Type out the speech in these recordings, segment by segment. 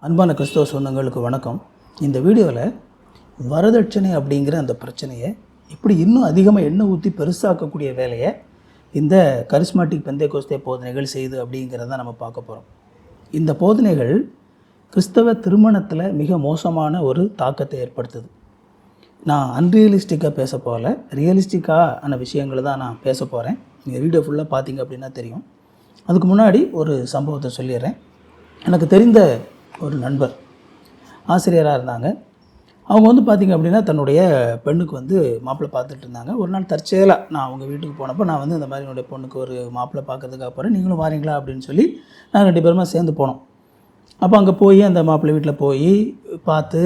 அன்பான கிறிஸ்தவ சொந்தங்களுக்கு வணக்கம். இந்த வீடியோவில் வரதட்சணை அப்படிங்கிற அந்த பிரச்சனையை இப்படி இன்னும் அதிகமாக எண்ணெய் ஊற்றி பெருசாக்கக்கூடிய வேலையை இந்த கரிஸ்மாட்டிக் பெந்தேகோஸ்தே போதனைகள் செய்யுது அப்படிங்கிறத நம்ம பார்க்க போகிறோம். இந்த போதனைகள் கிறிஸ்தவ திருமணத்தில் மிக மோசமான ஒரு தாக்கத்தை ஏற்படுத்துது. நான் அன்ரியலிஸ்டிக்காக பேச போகல, ரியலிஸ்டிக்கான விஷயங்களை தான் நான் பேச போகிறேன். நீங்கள் வீடியோ ஃபுல்லாக பார்த்தீங்க அப்படின்னா தெரியும். அதுக்கு முன்னாடி ஒரு சம்பவத்தை சொல்லிடுறேன். எனக்கு தெரிந்த ஒரு நண்பர் ஆசிரியராக இருந்தாங்க. அவங்க பார்த்திங்க அப்படின்னா தன்னுடைய பெண்ணுக்கு மாப்பிள்ளை பார்த்துட்டு இருந்தாங்க. ஒரு நாள் தற்செயலாக நான் அவங்க வீட்டுக்கு போனப்போ நான் இந்த மாதிரி என்னுடைய பொண்ணுக்கு ஒரு மாப்பிள்ளை பார்க்கறதுக்காக போகிறேன், நீங்களும் வாரீங்களா அப்படின்னு சொல்லி நாங்கள் 2 பேருமா சேர்ந்து போனோம். அப்போ அங்கே போய் அந்த மாப்பிள்ளை வீட்டில் போய் பார்த்து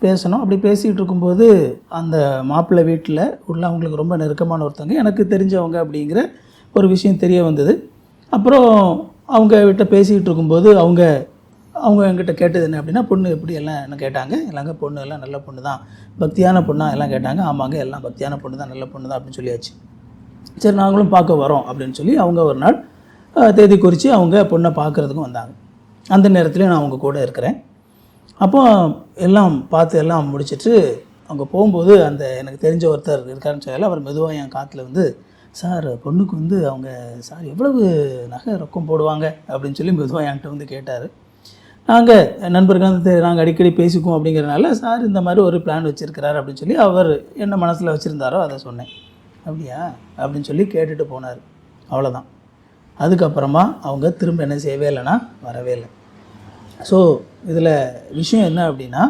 பேசணும். அப்படி பேசிகிட்டு இருக்கும்போது அந்த மாப்பிள்ளை வீட்டில் உள்ள அவங்களுக்கு ரொம்ப நெருக்கமான ஒருத்தவங்க, எனக்கு தெரிஞ்சவங்க அப்படிங்கிற ஒரு விஷயம் தெரிய வந்தது. அப்புறம் அவங்க கிட்ட பேசிக்கிட்டு இருக்கும்போது அவங்க என்கிட்ட கேட்டது என்ன அப்படின்னா, பொண்ணு எப்படி எல்லாம் என்ன கேட்டாங்க. எல்லாங்க பொண்ணு எல்லாம் நல்ல பொண்ணு தான், பக்தியான பொண்ணா எல்லாம் கேட்டாங்க. ஆமாங்க, எல்லாம் பக்தியான பொண்ணு தான், நல்ல பொண்ணு தான் அப்படின்னு சொல்லியாச்சு. சரி, நாங்களும் பார்க்க வரோம் அப்படின்னு சொல்லி அவங்க ஒரு நாள் தேதி குறித்து அவங்க பொண்ணை பார்க்குறதுக்கும் வந்தாங்க. அந்த நேரத்துலேயும் நான் அவங்க கூட இருக்கிறேன். அப்போ எல்லாம் பார்த்து எல்லாம் முடிச்சிட்டு அவங்க போகும்போது அந்த எனக்கு தெரிஞ்ச ஒருத்தர் இருக்காருன்னு சொல்லி அவர் மெதுவாக என் காற்றுல சார், பொண்ணுக்கு அவங்க சார் எவ்வளவு நகை ரொக்கம் போடுவாங்க அப்படின்னு சொல்லி மெதுவாக என்கிட்ட கேட்டார். நாங்கள் நண்பர்கள் நாங்கள் அடிக்கடி பேசிக்குவோம் அப்படிங்கிறனால, சார் இந்த மாதிரி ஒரு பிளான் வச்சுருக்கிறார் அப்படின்னு சொல்லி அவர் என்ன மனசில் வச்சுருந்தாரோ அதை சொன்னேன். அப்படியா அப்படின்னு சொல்லி கேட்டுட்டு போனார். அவ்வளோதான். அதுக்கப்புறமா அவங்க திரும்ப என்ன செய்யவே இல்லைன்னா வரவே இல்லை. ஸோ இதில் விஷயம் என்ன அப்படின்னா,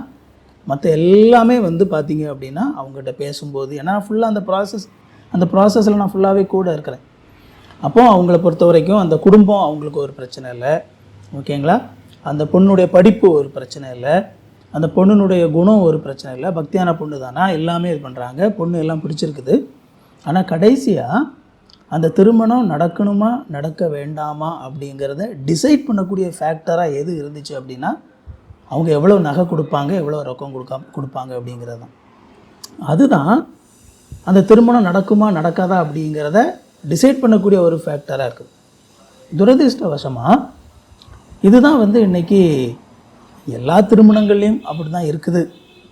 மற்ற எல்லாமே பார்த்திங்க அப்படின்னா அவங்ககிட்ட பேசும்போது, ஏன்னா ஃபுல்லாக அந்த ப்ராசஸில் நான் ஃபுல்லாகவே கூட இருக்கிறேன். அப்போது அவங்கள பொறுத்த வரைக்கும் அந்த குடும்பம் அவங்களுக்கு ஒரு பிரச்சனை இல்லை, ஓகேங்களா. அந்த பொண்ணுடைய படிப்பு ஒரு பிரச்சனை இல்லை, அந்த பொண்ணுனுடைய குணம் ஒரு பிரச்சனை இல்லை, பக்தியான பொண்ணு தானா, எல்லாமே இது பண்ணுறாங்க, பொண்ணு எல்லாம் பிடிச்சிருக்குது. ஆனால் கடைசியாக அந்த திருமணம் நடக்கணுமா நடக்க வேண்டாமா அப்படிங்கிறத டிசைட் பண்ணக்கூடிய ஃபேக்டராக எது இருந்துச்சு அப்படின்னா, அவங்க எவ்வளோ நகை கொடுப்பாங்க, எவ்வளோ ரொக்கம் கொடுப்பாங்க அப்படிங்கிறது தான். அதுதான் அந்த திருமணம் நடக்குமா நடக்காதா அப்படிங்கிறத டிசைட் பண்ணக்கூடிய ஒரு ஃபேக்டராக இருக்குது. துரதிர்ஷ்டவசமாக இதுதான் இன்றைக்கி எல்லா திருமணங்கள்லேயும் அப்படி தான் இருக்குது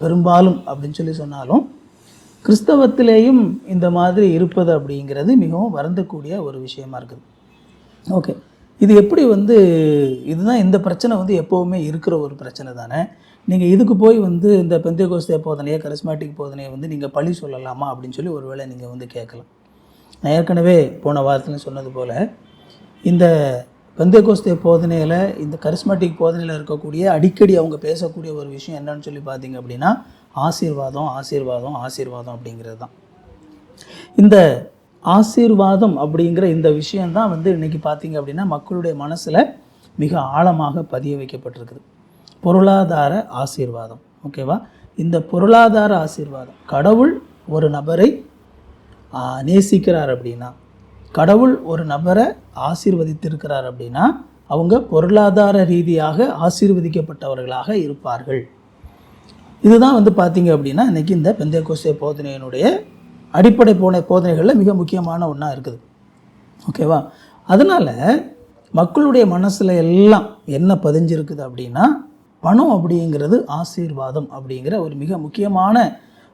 பெரும்பாலும் அப்படின்னு சொல்லி சொன்னாலும், கிறிஸ்தவத்திலேயும் இந்த மாதிரி இருப்பது அப்படிங்கிறது மிகவும் வருந்தக்கூடிய ஒரு விஷயமா இருக்குது. ஓகே, இது எப்படி இதுதான் இந்த பிரச்சனை எப்போவுமே இருக்கிற ஒரு பிரச்சனை தானே. நீங்கள் இதுக்கு போய் இந்த பெந்தேகோஸ்தே போதனையை, கரிஸ்மாட்டிக் போதனையை நீங்கள் பழி சொல்லலாமா அப்படின்னு சொல்லி ஒரு வேளை நீங்கள் கேட்கலாம். நான் ஏற்கனவே போன வாரத்தில் சொன்னது போல், இந்த பெந்தேகோஸ்தே போதனையில், இந்த கரிஸ்மாட்டிக் போதனையில் இருக்கக்கூடிய அடிக்கடி அவங்க பேசக்கூடிய ஒரு விஷயம் என்னன்னு சொல்லி பார்த்தீங்க அப்படின்னா, ஆசீர்வாதம் ஆசீர்வாதம் ஆசீர்வாதம் அப்படிங்கிறது தான். இந்த ஆசீர்வாதம் அப்படிங்கிற இந்த விஷயந்தான் இன்றைக்கி பார்த்தீங்க அப்படின்னா மக்களுடைய மனசில் மிக ஆழமாக பதிய வைக்கப்பட்டிருக்குது. பொருளாதார ஆசீர்வாதம், ஓகேவா. இந்த பொருளாதார ஆசீர்வாதம், கடவுள் ஒரு நபரை நேசிக்கிறார் அப்படின்னா, கடவுள் ஒரு நபரை ஆசீர்வதித்திருக்கிறார் அப்படின்னா, அவங்க பொருளாதார ரீதியாக ஆசீர்வதிக்கப்பட்டவர்களாக இருப்பார்கள். இதுதான் பார்த்திங்க அப்படின்னா இன்றைக்கி இந்த பெந்தேகோஸ்தே போதனையினுடைய அடிப்படை போதனைகளில் மிக முக்கியமான ஒன்றா இருக்குது, ஓகேவா. அதனால் மக்களுடைய மனசில் எல்லாம் என்ன பதிஞ்சிருக்குது அப்படின்னா, பணம் அப்படிங்கிறது ஆசீர்வாதம் அப்படிங்கிற ஒரு மிக முக்கியமான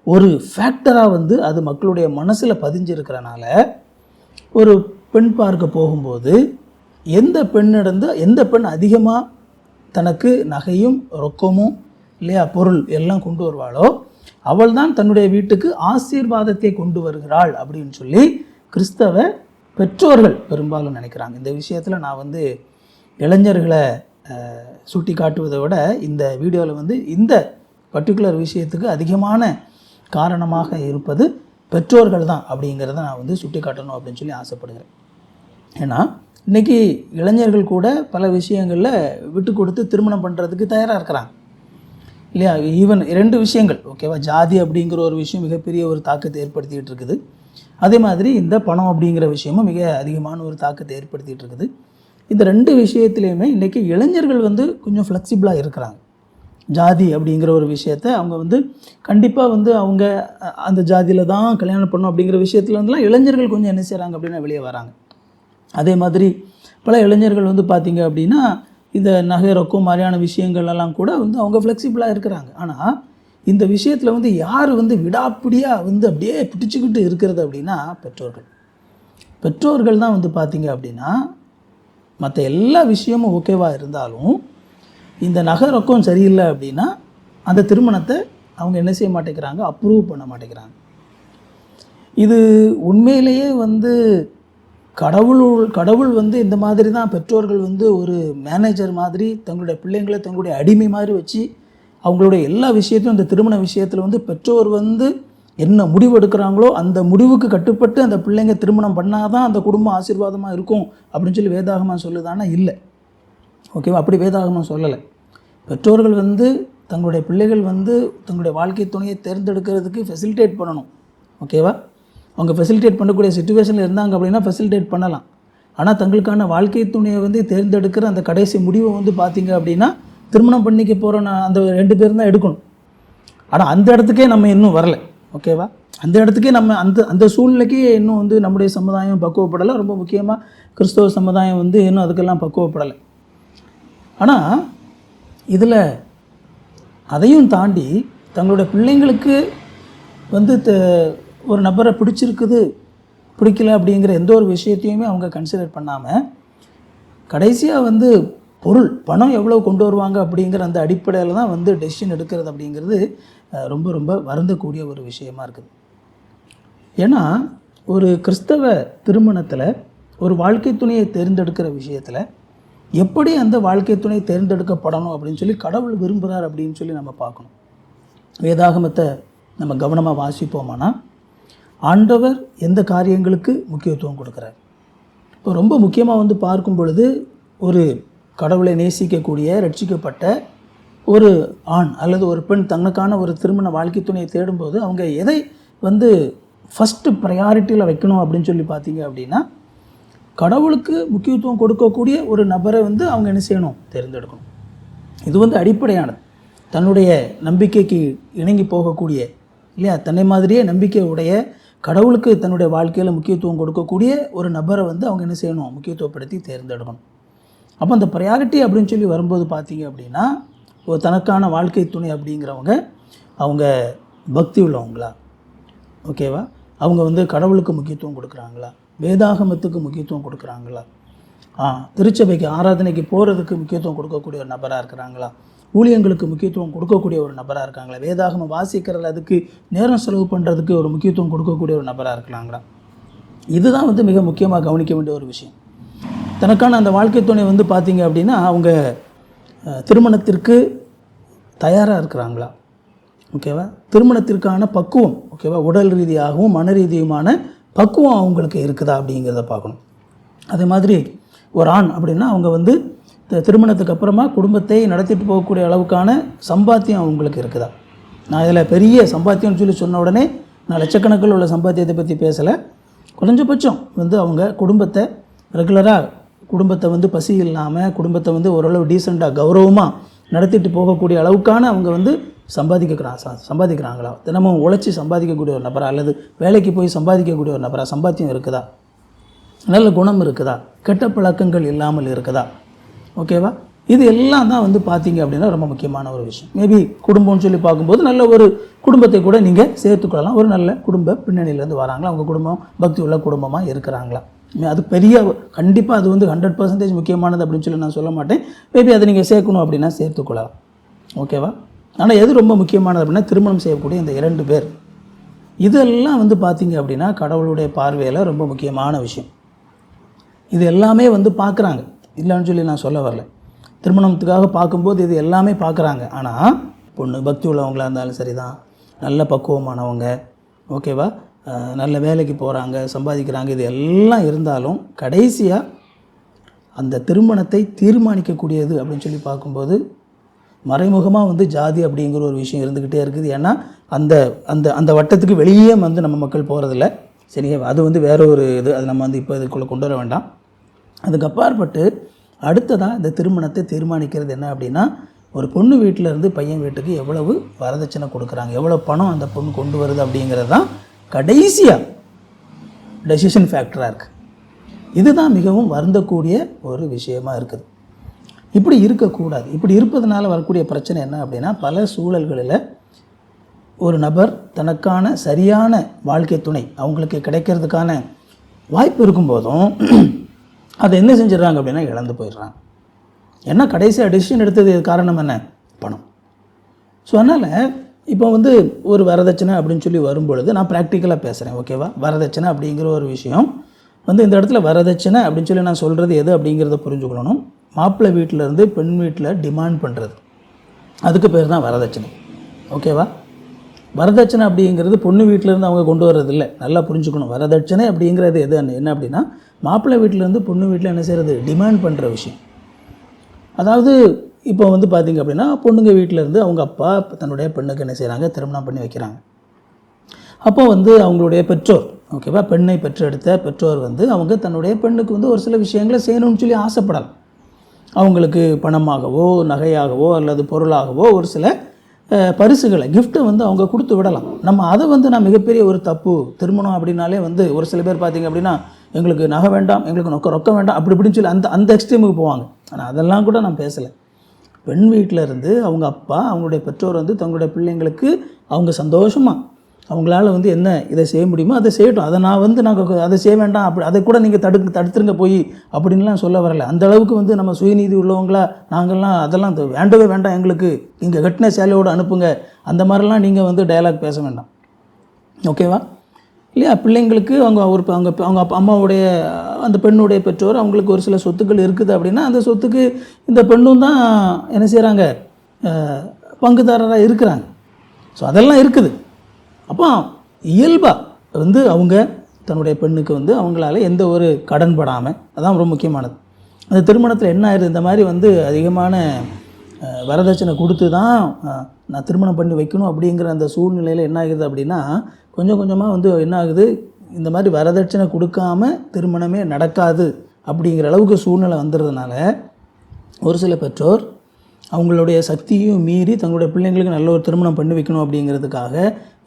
ஒரு ஃபேக்டராக அது மக்களுடைய மனசில் பதிஞ்சிருக்கிறனால, ஒரு பெண் பார்க்க போகும்போது எந்த பெண் அதிகமாக தனக்கு நகையும் ரொக்கமும் இல்லையா பொருள் எல்லாம் கொண்டு வருவாளோ அவள் தான் தன்னுடைய வீட்டுக்கு ஆசீர்வாதத்தை கொண்டு வருகிறாள் அப்படின்னு சொல்லி கிறிஸ்தவ பெற்றோர்கள் பெரும்பாலும் நினைக்கிறாங்க. இந்த விஷயத்தில் நான் இளைஞர்களை சுட்டி காட்டுவதை விட இந்த வீடியோவில் இந்த பர்டிகுலர் விஷயத்துக்கு அதிகமான காரணமாக இருப்பது பெற்றோர்கள் தான் அப்படிங்கிறத நான் சுட்டி காட்டணும் அப்படின்னு சொல்லி ஆசைப்படுகிறேன். ஏன்னா இன்றைக்கி இளைஞர்கள் கூட பல விஷயங்களில் விட்டு கொடுத்து திருமணம் பண்ணுறதுக்கு தயாராக இருக்கிறாங்க இல்லையா. ஈவன் 2 விஷயங்கள், ஓகேவா. ஜாதி அப்படிங்கிற ஒரு விஷயம் மிகப்பெரிய ஒரு தாக்கத்தை ஏற்படுத்திகிட்டு இருக்குது. அதே மாதிரி இந்த பணம் அப்படிங்கிற விஷயமும் மிக அதிகமான ஒரு தாக்கத்தை ஏற்படுத்திகிட்டு இருக்குது. இந்த 2 விஷயத்துலேயுமே இன்றைக்கி இளைஞர்கள் கொஞ்சம் ஃப்ளெக்சிபிளாக இருக்கிறாங்க. ஜாதி அப்படிங்கிற ஒரு விஷயத்தை அவங்க கண்டிப்பாக அவங்க அந்த ஜாதியில் தான் கல்யாணம் பண்ணணும் அப்படிங்கிற விஷயத்தில் இளைஞர்கள் கொஞ்சம் என்ன செய்கிறாங்க அப்படின்னா வெளியே வராங்க. அதே மாதிரி பல இளைஞர்கள் பார்த்திங்க அப்படின்னா இந்த நகை ரொக்கம் மாதிரியான விஷயங்கள் எல்லாம் கூட வந்து அவங்க ஃப்ளெக்சிபிளாக இருக்கிறாங்க. ஆனால் இந்த விஷயத்தில் வந்து யார் வந்து விடாப்பிடியாக வந்து அப்படியே பிடிச்சிக்கிட்டு இருக்கிறது அப்படின்னா பெற்றோர்கள் தான் வந்து பார்த்திங்க அப்படின்னா மற்ற எல்லா விஷயமும் ஓகேவாக இருந்தாலும் இந்த நகை ரொக்கம் சரியில்லை அப்படின்னா அந்த திருமணத்தை அவங்க என்ன செய்ய மாட்டேங்கிறாங்க, அப்ரூவ் பண்ண மாட்டேங்கிறாங்க. இது உண்மையிலேயே வந்து கடவுள் வந்து இந்த மாதிரி தான் பெற்றோர்கள் வந்து ஒரு மேனேஜர் மாதிரி தங்களுடைய பிள்ளைங்களை தங்களுடைய அடிமை மாதிரி வச்சு அவங்களுடைய எல்லா விஷயத்தையும் இந்த திருமண விஷயத்தில் வந்து பெற்றோர் வந்து என்ன முடிவு எடுக்கிறாங்களோ அந்த முடிவுக்கு கட்டுப்பட்டு அந்த பிள்ளைங்க திருமணம் பண்ணால் தான் அந்த குடும்பம் ஆசீர்வாதமாக இருக்கும் அப்படின்னு சொல்லி வேதாகமம் சொல்லுதானா? இல்லை. ஓகேவா? அப்படி வேதாகமம் சொல்லலை. பெற்றோர்கள் வந்து தங்களுடைய பிள்ளைகள் வந்து தங்களுடைய வாழ்க்கை துணையை தேர்ந்தெடுக்கிறதுக்கு ஃபெசிலிட்டேட் பண்ணணும். ஓகேவா? அவங்க ஃபெசிலிட்டேட் பண்ணக்கூடிய சிச்சுவேஷனில் இருந்தாங்க அப்படின்னா ஃபெசிலிட்டேட் பண்ணலாம். ஆனால் தங்களுக்கான வாழ்க்கை துணையை வந்து தேர்ந்தெடுக்கிற அந்த கடைசி முடிவை வந்து பார்த்திங்க அப்படின்னா திருமணம் பண்ணிக்க போகிற அந்த 2 பேரும் தான் எடுக்கணும். ஆனால் அந்த இடத்துக்கே நம்ம இன்னும் வரலை. ஓகேவா? அந்த இடத்துக்கே நம்ம அந்த சூழ்நிலைக்கே இன்னும் வந்து நம்முடைய சமுதாயம் பக்குவப்படலை. ரொம்ப முக்கியமாக கிறிஸ்தவ சமுதாயம் வந்து இன்னும் அதுக்கெல்லாம் பக்குவப்படலை. ஆனால் இதில் அதையும் தாண்டி தங்களுடைய பிள்ளைங்களுக்கு வந்து ஒரு நபரை பிடிச்சிருக்குது பிடிக்கல அப்படிங்கிற எந்த ஒரு விஷயத்தையுமே அவங்க கன்சிடர் பண்ணாமல் கடைசியாக வந்து பணம் எவ்வளோ கொண்டு வருவாங்க அப்படிங்கிற அந்த அடிப்படையில் தான் வந்து டெசிஷன் எடுக்கிறது அப்படிங்கிறது ரொம்ப ரொம்ப வருந்தக்கூடிய ஒரு விஷயமா இருக்குது. ஏன்னா ஒரு கிறிஸ்தவ திருமணத்தில் ஒரு வாழ்க்கை துணையை தேர்ந்தெடுக்கிற விஷயத்தில் எப்படி அந்த வாழ்க்கை துணை தேர்ந்தெடுக்கப்படணும் அப்படின்னு சொல்லி கடவுள் விரும்புகிறார் அப்படின்னு சொல்லி நம்ம பார்க்கணும். வேதாகமத்தை நம்ம கவனமாக வாசிப்போமானா ஆண்டவர் எந்த காரியங்களுக்கு முக்கியத்துவம் கொடுக்குறார். இப்போ ரொம்ப முக்கியமாக வந்து பார்க்கும் பொழுது ஒரு கடவுளை நேசிக்கக்கூடிய ரட்சிக்கப்பட்ட ஒரு ஆண் அல்லது ஒரு பெண் தனக்கான ஒரு திருமண வாழ்க்கை துணையை தேடும்போது அவங்க எதை வந்து ஃபஸ்ட்டு ப்ரையாரிட்டியில் வைக்கணும் அப்படின்னு சொல்லி பார்த்தீங்க அப்படின்னா கடவுளுக்கு முக்கியத்துவம் கொடுக்கக்கூடிய ஒரு நபரை வந்து அவங்க என்ன செய்யணும், தேர்ந்தெடுக்கணும். இது வந்து அடிப்படையானது. தன்னுடைய நம்பிக்கைக்கு இணங்கி போகக்கூடிய இல்லையா, தன்னை மாதிரியே நம்பிக்கை உடைய கடவுளுக்கு தன்னுடைய வாழ்க்கையில் முக்கியத்துவம் கொடுக்கக்கூடிய ஒரு நபரை வந்து அவங்க என்ன செய்யணும், முக்கியத்துவப்படுத்தி தேர்ந்தெடுக்கணும். அப்போ அந்த ப்ரையாரிட்டி அப்படின்னு சொல்லி வரும்போது பார்த்தீங்க அப்படின்னா ஒரு தனக்கான வாழ்க்கை துணை அப்படிங்கிறவங்க அவங்க பக்தி உள்ளவங்களா, ஓகேவா, அவங்க வந்து கடவுளுக்கு முக்கியத்துவம் கொடுக்குறாங்களா, வேதாகமத்துக்கு முக்கியத்துவம் கொடுக்குறாங்களா, திருச்சபைக்கு ஆராதனைக்கு போகிறதுக்கு முக்கியத்துவம் கொடுக்கக்கூடிய ஒரு நபராக இருக்கிறாங்களா, ஊழியங்களுக்கு முக்கியத்துவம் கொடுக்கக்கூடிய ஒரு நபராக இருக்காங்களா, வேதாகமம் வாசிக்கிறதுல அதுக்கு நேரம் செலவு பண்ணுறதுக்கு ஒரு முக்கியத்துவம் கொடுக்கக்கூடிய ஒரு நபராக இருக்கிறாங்களா. இதுதான் வந்து மிக முக்கியமாக கவனிக்க வேண்டிய ஒரு விஷயம். தனக்கான அந்த வாழ்க்கை துணை வந்து பார்த்திங்க அப்படின்னா அவங்க திருமணத்திற்கு தயாராக இருக்கிறாங்களா, ஓகேவா, திருமணத்திற்கான பக்குவம், ஓகேவா, உடல் ரீதியாகவும் மன ரீதியுமான பக்குவம் அவங்களுக்கு இருக்குதா அப்படிங்கிறத பார்க்கணும். அதே மாதிரி ஒரு ஆண் அப்படின்னா அவங்க வந்து திருமணத்துக்கு அப்புறமா குடும்பத்தை நடத்திட்டு போகக்கூடிய அளவுக்கான சம்பாத்தியம் அவங்களுக்கு இருக்குதா. நான் இதில் பெரிய சம்பாத்தியம்னு சொல்லி சொன்ன உடனே நான் லட்சக்கணக்கில் உள்ள சம்பாத்தியத்தை பற்றி பேசலை. குறைஞ்சபட்சம் வந்து அவங்க குடும்பத்தை ரெகுலராக குடும்பத்தை வந்து பசி இல்லாமல் குடும்பத்தை வந்து ஓரளவு டீசெண்டாக கௌரவமாக நடத்திட்டு போகக்கூடிய அளவுக்கான அவங்க வந்து சம்பாதிக்கிறாங்களா, தினமும் உழைச்சி சம்பாதிக்கக்கூடிய ஒரு நபரா, அல்லது வேலைக்கு போய் சம்பாதிக்கக்கூடிய ஒரு நபரா, சம்பாத்தியம் இருக்குதா, நல்ல குணம் இருக்குதா, கெட்ட பழக்கங்கள் இல்லாமல் இருக்குதா, ஓகேவா. இது எல்லாம் தான் வந்து பார்த்தீங்க அப்படின்னா ரொம்ப முக்கியமான ஒரு விஷயம். மேபி குடும்பம்னு சொல்லி பார்க்கும்போது நல்ல ஒரு குடும்பத்தை கூட நீங்கள் சேர்த்துக்கொள்ளலாம். ஒரு நல்ல குடும்ப பின்னணியிலேருந்து வராங்களா, அவங்க குடும்பம் பக்தி உள்ள குடும்பமாக இருக்கிறாங்களா, அது பெரிய கண்டிப்பாக அது வந்து 100% முக்கியமானது அப்படின்னு சொல்லி நான் சொல்ல மாட்டேன். மேபி அதை நீங்கள் சேர்க்கணும் அப்படின்னா சேர்த்துக்கொள்ளலாம், ஓகேவா. ஆனால் எது ரொம்ப முக்கியமானது அப்படின்னா திருமணம் செய்யக்கூடிய இந்த 2 பேர், இதெல்லாம் வந்து பார்த்திங்க அப்படின்னா கடவுளுடைய பார்வையில் ரொம்ப முக்கியமான விஷயம். இது எல்லாமே வந்து பார்க்குறாங்க, இல்லைன்னு சொல்லி நான் சொல்ல வரல. திருமணத்துக்காக பார்க்கும்போது இது எல்லாமே பார்க்குறாங்க. ஆனால் பொண்ணு பக்தி உள்ளவங்களாக இருந்தாலும் சரி தான், நல்ல பக்குவமானவங்க, ஓகேவா, நல்ல வேலைக்கு போகிறாங்க, சம்பாதிக்கிறாங்க, இது எல்லாம் இருந்தாலும் கடைசியாக அந்த திருமணத்தை தீர்மானிக்கக்கூடியது அப்படின்னு சொல்லி பார்க்கும்போது மறைமுகமாக வந்து ஜாதி அப்படிங்கிற ஒரு விஷயம் இருந்துக்கிட்டே இருக்குது. ஏன்னா அந்த அந்த அந்த வட்டத்துக்கு வெளியே வந்து நம்ம மக்கள் போகிறதில்ல, சரியா. அது வந்து வேற ஒரு இது, அது நம்ம வந்து இப்போ இதுக்குள்ளே கொண்டு வர வேண்டாம். அதுக்கு அப்பாற்பட்டு அடுத்ததாக இந்த திருமணத்தை தீர்மானிக்கிறது என்ன அப்படின்னா ஒரு பொண்ணு வீட்டிலேருந்து பையன் வீட்டுக்கு எவ்வளவு வரதட்சணை கொடுக்குறாங்க, எவ்வளோ பணம் அந்த பொண்ணு கொண்டு வருது அப்படிங்கிறது தான் கடைசியாக டெசிஷன் ஃபேக்டராக இருக்குது. இதுதான் மிகவும் வருந்தக்கூடிய ஒரு விஷயமா இருக்குது. இப்படி இருக்கக்கூடாது. இப்படி இருப்பதனால வரக்கூடிய பிரச்சனை என்ன அப்படின்னா, பல சூழல்களில் ஒரு நபர் தனக்கான சரியான வாழ்க்கை துணை அவங்களுக்கு கிடைக்கிறதுக்கான வாய்ப்பு இருக்கும்போதும் அதை என்ன செஞ்சிடறாங்க அப்படின்னா இழந்து போயிடுறாங்க. ஏன்னா கடைசியாக டிசிஷன் எடுத்தது காரணம் என்ன? பணம். ஸோ அதனால் இப்போ வந்து ஒரு வரதட்சணை அப்படின்னு சொல்லி வரும்பொழுது நான் ப்ராக்டிக்கலாக பேசுகிறேன், ஓகேவா? வரதட்சணை அப்படிங்கிற ஒரு விஷயம் வந்து இந்த இடத்துல வரதட்சணை அப்படின்னு சொல்லி நான் சொல்கிறது எது அப்படிங்கிறத புரிஞ்சுக்கணும். மாப்பிள்ளை வீட்டிலேருந்து பெண் வீட்டில் டிமாண்ட் பண்ணுறது, அதுக்கு பேர் தான் வரதட்சணை, ஓகேவா? வரதட்சணை அப்படிங்கிறது பொண்ணு வீட்டிலேருந்து அவங்க கொண்டு வர்றது இல்லை, நல்லா புரிஞ்சுக்கணும். வரதட்சணை அப்படிங்கிறது எது என்ன அப்படின்னா, மாப்பிள்ளை வீட்டிலேருந்து பொண்ணு வீட்டில் என்ன செய்கிறது? டிமாண்ட் பண்ணுற விஷயம். அதாவது இப்போ வந்து பார்த்திங்க அப்படின்னா, பொண்ணுங்க வீட்டிலேருந்து அவங்க அப்பா தன்னுடைய பெண்ணுக்கு என்ன செய்கிறாங்க? திருமணம் பண்ணி வைக்கிறாங்க. அப்போ வந்து அவங்களுடைய பெற்றோர், ஓகேவா, பெண்ணை பெற்றெடுத்த பெற்றோர் வந்து அவங்க தன்னுடைய பெண்ணுக்கு வந்து ஒரு சில விஷயங்களை செய்யணும்னு சொல்லி ஆசைப்படலாம். அவங்களுக்கு பணமாகவோ நகையாகவோ அல்லது பொருளாகவோ ஒரு சில பரிசுகளை கிஃப்ட்டை வந்து அவங்க கொடுத்து விடலாம். நம்ம அதை வந்து நான் மிகப்பெரிய ஒரு தப்பு, திருமணம் அப்படின்னாலே வந்து ஒரு சில பேர் பார்த்திங்க அப்படின்னா, எங்களுக்கு நகை வேண்டாம், எங்களுக்கு ரொக்கம் வேண்டாம், அப்படி இப்படின்னு சொல்லி அந்த எக்ஸ்ட்ரீமுக்கு போவாங்க. ஆனால் அதெல்லாம் கூட நான் பேசலை. பெண் வீட்டில் இருந்து அவங்க அப்பா அவங்களுடைய பெற்றோர் வந்து தங்களுடைய பிள்ளைங்களுக்கு அவங்க சந்தோஷமாக அவங்களால வந்து என்ன இதை செய்ய முடியுமோ அதை செய்யட்டும். அதை நான் வந்து நாங்கள் அதை செய்ய வேண்டாம், அப்படி அதை கூட நீங்கள் தடுத்துருங்க போய் அப்படின்லாம் சொல்ல வரலை. அந்த அளவுக்கு வந்து நம்ம சுயநீதி உள்ளவங்களா நாங்கள்லாம் அதெல்லாம் வேண்டவே வேண்டாம், எங்களுக்கு இங்கே கட்டின சேலையோடு அனுப்புங்க, அந்த மாதிரிலாம் நீங்கள் வந்து டயலாக் பேச வேண்டாம், ஓகேவா? இல்லையா? பிள்ளைங்களுக்கு அவங்க அம்மாவுடைய அந்த பெண்ணுடைய பெற்றோர் அவங்களுக்கு ஒரு சில சொத்துக்கள் இருக்குது அப்படின்னா அந்த சொத்துக்கு இந்த பெண்ணும் தான் என்ன செய்கிறாங்க? பங்குதாரராக இருக்கிறாங்க. ஸோ அதெல்லாம் இருக்குது. அப்போ இயல்பாக வந்து அவங்க தன்னுடைய பெண்ணுக்கு வந்து அவங்களால எந்த ஒரு கடன் படாமல், அதான் ரொம்ப முக்கியமானது. அந்த திருமணத்தில் என்ன ஆயிடுது? இந்த மாதிரி வந்து அதிகமான வரதட்சணை கொடுத்து தான் நான் திருமணம் பண்ணி வைக்கணும் அப்படிங்கிற அந்த சூழ்நிலையில் என்ன ஆகுது அப்படின்னா, கொஞ்சம் கொஞ்சமாக வந்து என்ன ஆகுது? இந்த மாதிரி வரதட்சணை கொடுக்காம திருமணமே நடக்காது அப்படிங்கிற அளவுக்கு சூழ்நிலை வந்துடுறதுனால ஒரு சில பெற்றோர் அவங்களுடைய சக்தியும் மீறி தங்களுடைய பிள்ளைங்களுக்கு நல்ல ஒரு திருமணம் பண்ணி வைக்கணும் அப்படிங்கிறதுக்காக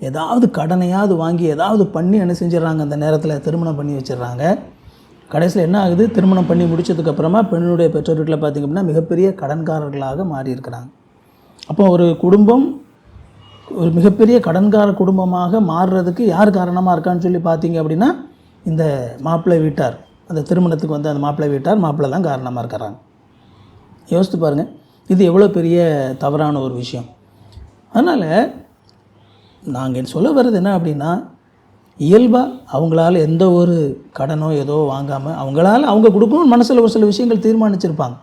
ஏதாவது கடனையாவது வாங்கி ஏதாவது பண்ணி என்ன செஞ்சிடறாங்க? அந்த நேரத்தில் திருமணம் பண்ணி வச்சிடுறாங்க. கடைசியில் என்ன ஆகுது? திருமணம் பண்ணி முடித்ததுக்கப்புறமா பெண்ணுடைய பெற்றோர் வீட்டில் பார்த்திங்க அப்படின்னா மிகப்பெரிய கடன்காரர்களாக மாறி இருக்கிறாங்க. அப்போ ஒரு குடும்பம் ஒரு மிகப்பெரிய கடன்கார குடும்பமாக மாறுறதுக்கு யார் காரணமாக இருக்கான்னு சொல்லி பார்த்தீங்க அப்படின்னா, இந்த மாப்பிள்ளை வீட்டார், அந்த திருமணத்துக்கு வந்து அந்த மாப்பிள்ளை தான் காரணமாக இருக்கிறாங்க. யோசித்து பாருங்கள், இது எவ்வளோ பெரிய தவறான ஒரு விஷயம். அதனால் நாங்கள் சொல்ல வர்றது என்ன அப்படின்னா, இயல்பாக அவங்களால எந்த ஒரு கடனோ ஏதோ வாங்காமல் அவங்க கொடுக்கணும்னு மனசில் ஒரு சில விஷயங்கள் தீர்மானிச்சிருப்பாங்க,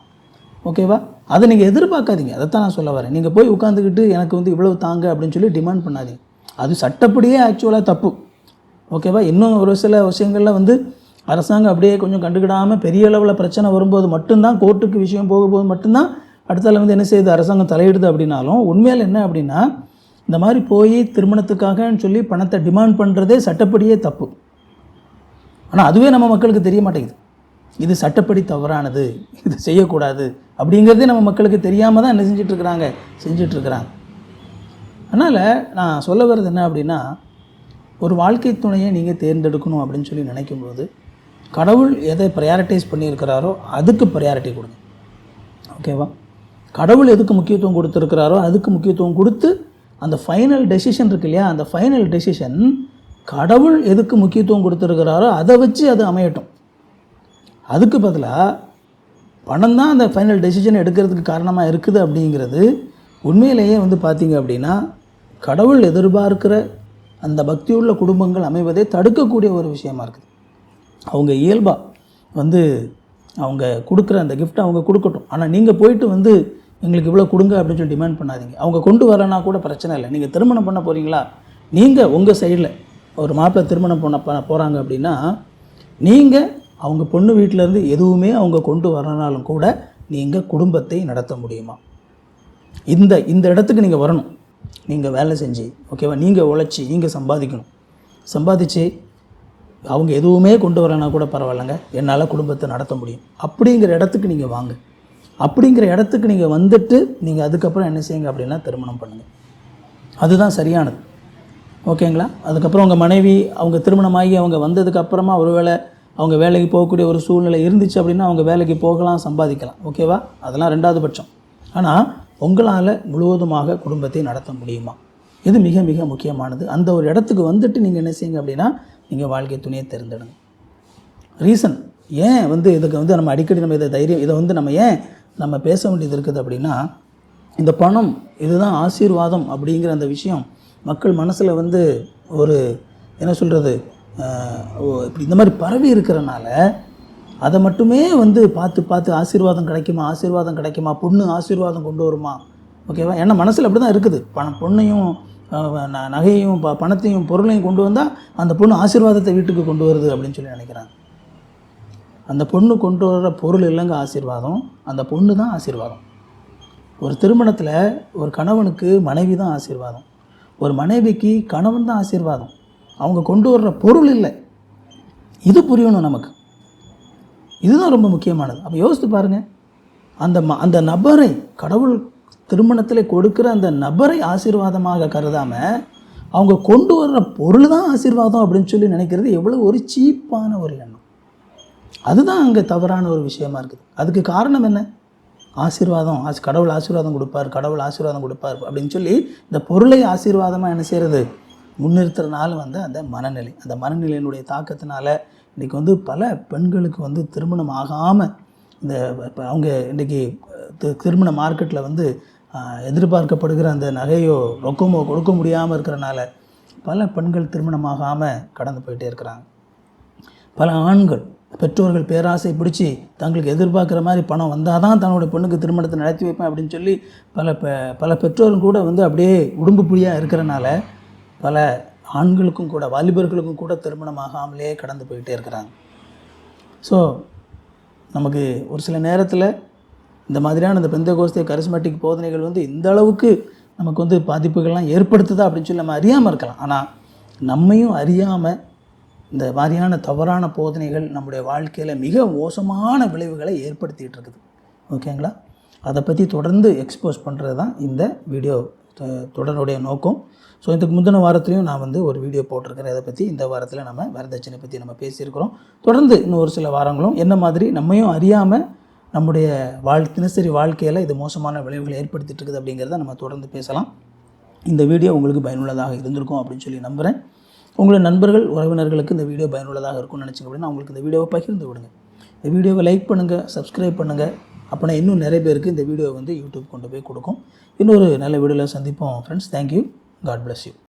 ஓகேவா? அதை நீங்கள் எதிர்பார்க்காதீங்க. அதைத்தான் நான் சொல்ல வரேன். நீங்கள் போய் உட்காந்துக்கிட்டு எனக்கு வந்து இவ்வளவு தாங்க அப்படின்னு சொல்லி டிமாண்ட் பண்ணாதீங்க. அது சட்டப்படியே ஆக்சுவலாக தப்பு, ஓகேவா? இன்னும் ஒரு சில விஷயங்களில் வந்து அரசாங்கம் அப்படியே கொஞ்சம் கண்டுக்கிடாமல் பெரிய அளவில் பிரச்சனை வரும்போது மட்டும்தான், கோர்ட்டுக்கு விஷயம் போகும்போது மட்டும்தான் அடுத்தால வந்து என்ன செய்யுது? அரசாங்கம் தலையிடுது. அப்படின்னாலும் உண்மையில் என்ன அப்படின்னா, இந்த மாதிரி போய் திருமணத்துக்காகன்னு சொல்லி பணத்தை டிமாண்ட் பண்ணுறதே சட்டப்படியே தப்பு. ஆனால் அதுவே நம்ம மக்களுக்கு தெரிய மாட்டேங்குது. இது சட்டப்படி தவறானது, இது செய்யக்கூடாது அப்படிங்கிறதே நம்ம மக்களுக்கு தெரியாமல் தான் என்ன செஞ்சிட்ருக்கிறாங்க. அதனால் நான் சொல்ல வர்றது என்ன அப்படின்னா, ஒரு வாழ்க்கை துணையை நீங்கள் தேர்ந்தெடுக்கணும் அப்படின்னு சொல்லி நினைக்கும்போது கடவுள் எதை ப்ரையாரிட்டைஸ் பண்ணியிருக்கிறாரோ அதுக்கு ப்ரையாரிட்டி கொடுங்க, ஓகேவா? கடவுள் எதுக்கு முக்கியத்துவம் கொடுத்துருக்கிறாரோ அதுக்கு முக்கியத்துவம் கொடுத்து அந்த ஃபைனல் டெசிஷன் இருக்கு இல்லையா, அந்த ஃபைனல் டெசிஷன் கடவுள் எதுக்கு முக்கியத்துவம் கொடுத்துருக்கிறாரோ அதை வச்சு அது அமையட்டும். அதுக்கு பதிலாக பணம் தான் அந்த ஃபைனல் டெசிஷன் எடுக்கிறதுக்கு காரணமாக இருக்குது அப்படிங்கிறது உண்மையிலேயே வந்து பார்த்திங்க அப்படின்னா கடவுள் எதிர்பார்க்கிற அந்த பக்தியுள்ள குடும்பங்கள் அமைவதை தடுக்கக்கூடிய ஒரு விஷயமா இருக்குது. அவங்க இயல்பாக வந்து அவங்க கொடுக்குற அந்த கிஃப்ட்டை அவங்க கொடுக்கட்டும். ஆனால் நீங்கள் போயிட்டு வந்து எங்களுக்கு இவ்வளோ கொடுங்க அப்படின்னு சொல்லி டிமாண்ட் பண்ணாதீங்க. அவங்க கொண்டு வரனா கூட பிரச்சனை இல்லை. நீங்கள் திருமணம் பண்ண போகிறீங்களா, நீங்கள் உங்கள் சைடில் ஒரு மாப்பிள்ளை திருமணம் பண்ண போகிறாங்க அப்படின்னா, நீங்கள் அவங்க பொண்ணு வீட்டிலேருந்து எதுவுமே அவங்க கொண்டு வரனாலும் கூட நீங்கள் குடும்பத்தை நடத்த முடியுமா? இந்த இடத்துக்கு நீங்கள் வரணும். நீங்கள் வேலை செஞ்சு, ஓகேவா, நீங்கள் உழைச்சி நீங்கள் சம்பாதிச்சு அவங்க எதுவுமே கொண்டு வரலனா கூட பரவாயில்லைங்க, என்னால் குடும்பத்தை நடத்த முடியும் அப்படிங்கிற இடத்துக்கு நீங்கள் வாங்க. அப்படிங்கிற இடத்துக்கு நீங்கள் வந்துட்டு நீங்கள் அதுக்கப்புறம் என்ன செய்யுங்க அப்படின்னா திருமணம் பண்ணுங்கள். அதுதான் சரியானது, ஓகேங்களா? அதுக்கப்புறம் உங்கள் மனைவி அவங்க திருமணமாகி அவங்க வந்ததுக்கப்புறமா ஒருவேளை அவங்க வேலைக்கு போகக்கூடிய ஒரு சூழ்நிலை இருந்துச்சு அப்படின்னா அவங்க வேலைக்கு போகலாம், சம்பாதிக்கலாம், ஓகேவா? அதெல்லாம் ரெண்டாவது பட்சம். ஆனால் உங்களால் முழுவதுமாக குடும்பத்தை நடத்த முடியுமா? இது மிக மிக முக்கியமானது. அந்த ஒரு இடத்துக்கு வந்துட்டு நீங்கள் என்ன செய்யுங்க அப்படின்னா நீங்கள் வாழ்க்கை துணையை தேர்ந்தெடுங்க. ரீசன் ஏன் இதுக்கு நம்ம அடிக்கடி நம்ம இதை நம்ம ஏன் நம்ம பேச வேண்டியது இருக்குது அப்படின்னா, இந்த பணம் இதுதான் ஆசீர்வாதம் அப்படிங்கிற அந்த விஷயம் மக்கள் மனசில் ஒரு என்ன சொல்கிறது, இப்படி இந்த மாதிரி பரவி இருக்கிறனால அதை மட்டுமே பார்த்து பார்த்து ஆசீர்வாதம் கிடைக்குமா, பொண்ணு ஆசீர்வாதம் கொண்டு வருமா, ஓகேவா? ஏன்னா மனசில் அப்படி தான் இருக்குது. பொண்ணையும் நகையையும் பணத்தையும் பொருளையும் கொண்டு வந்தால் அந்த பொண்ணு ஆசீர்வாதத்தை வீட்டுக்கு கொண்டு வருது அப்படின்னு சொல்லி நினைக்கிறாங்க. அந்த பொண்ணு கொண்டு வர்ற பொருள் இல்லைங்க ஆசீர்வாதம், அந்த பொண்ணு தான் ஆசீர்வாதம். ஒரு திருமணத்தில் ஒரு கணவனுக்கு மனைவி தான் ஆசீர்வாதம், ஒரு மனைவிக்கு கணவன் தான் ஆசீர்வாதம். அவங்க கொண்டு வர்ற பொருள் இல்லை. இது புரியணும் நமக்கு. இதுதான் ரொம்ப முக்கியமானது. அப்போ யோசித்து பாருங்கள், அந்த நபரை கடவுள் திருமணத்தில் கொடுக்குற அந்த நபரை ஆசீர்வாதமாக கருதாமல் அவங்க கொண்டு வர்ற பொருள் தான் ஆசீர்வாதம் அப்படின்னு சொல்லி நினைக்கிறது எவ்வளோ ஒரு சீப்பான ஒரு எண்ணம். அதுதான் அங்கே தவறான ஒரு விஷயமா இருக்குது. அதுக்கு காரணம் என்ன? ஆசீர்வாதம், கடவுள் ஆசீர்வாதம் கொடுப்பார் அப்படின்னு சொல்லி இந்த பொருளை ஆசீர்வாதமாக என்ன செய்கிறது, முன்னிறுத்துறதுனால அந்த மனநிலையினுடைய தாக்கத்தினால இன்றைக்கி பல பெண்களுக்கு திருமணம் ஆகாமல் அவங்க இன்றைக்கி திருமண மார்க்கெட்டில் எதிர்பார்க்கப்படுகிற அந்த நகையோ ரொக்கமோ கொடுக்க முடியாமல் இருக்கிறனால பல பெண்கள் திருமணமாகாமல் கடந்து போயிட்டே இருக்கிறாங்க. பல ஆண்கள் பெற்றோர்கள் பேராசை பிடிச்சி தங்களுக்கு எதிர்பார்க்குற மாதிரி பணம் வந்தால் தான் தன்னுடைய பெண்ணுக்கு திருமணத்தை நடத்தி வைப்பேன் அப்படின்னு சொல்லி பல பெற்றோர்கள் கூட அப்படியே உடம்பு புரியாக இருக்கிறனால பல ஆண்களுக்கும் கூட வாலிபர்களுக்கும் கூட திருமணமாகாமலே கடந்து போயிட்டே இருக்கிறாங்க. ஸோ நமக்கு ஒரு சில நேரத்தில் இந்த மாதிரியான இந்த பெந்தேகோஸ்தே கரிஸ்மேட்டிக் போதனைகள் இந்த அளவுக்கு நமக்கு பாதிப்புகள்லாம் ஏற்படுத்துதா அப்படின்னு சொல்லி நம்ம அறியாமல் இருக்கலாம். ஆனால் நம்மையும் அறியாமல் இந்த மாதிரியான தவறான போதனைகள் நம்முடைய வாழ்க்கையில் மிக மோசமான விளைவுகளை ஏற்படுத்திகிட்டு இருக்குது, ஓகேங்களா? அதை பற்றி தொடர்ந்து எக்ஸ்போஸ் பண்ணுறது தான் இந்த வீடியோ தொடருடைய நோக்கம். ஸோ இதுக்கு முந்தின வாரத்துலையும் நான் ஒரு வீடியோ போட்டிருக்கிறேன் இதை பற்றி. இந்த வாரத்தில் நம்ம வரதட்சணை பற்றி நம்ம பேசியிருக்கிறோம். தொடர்ந்து இன்னும் ஒரு சில வாரங்களும் என்ன மாதிரி நம்மையும் அறியாமல் நம்முடைய தினசரி வாழ்க்கையில் இது மோசமான விளைவுகளை ஏற்படுத்திட்டு இருக்குது அப்படிங்கிறத நம்ம தொடர்ந்து பேசலாம். இந்த வீடியோ உங்களுக்கு பயனுள்ளதாக இருந்திருக்கும் அப்படின்னு சொல்லி நம்புகிறேன். உங்களுடைய நண்பர்கள் உறவினர்களுக்கு இந்த வீடியோ பயனுள்ளதாக இருக்கும்னு நினச்சிங்க அப்படின்னா அவங்களுக்கு இந்த வீடியோவை பகிர்ந்து விடுங்க. இந்த வீடியோவை லைக் பண்ணுங்கள், சப்ஸ்கிரைப் பண்ணுங்கள். அப்படின்னா இன்னும் நிறைய பேருக்கு இந்த வீடியோ யூடியூப் கொண்டு போய் கொடுக்கும். இன்னொரு நல்ல வீடியோவில் சந்திப்போம் friends. Thank you. God bless you.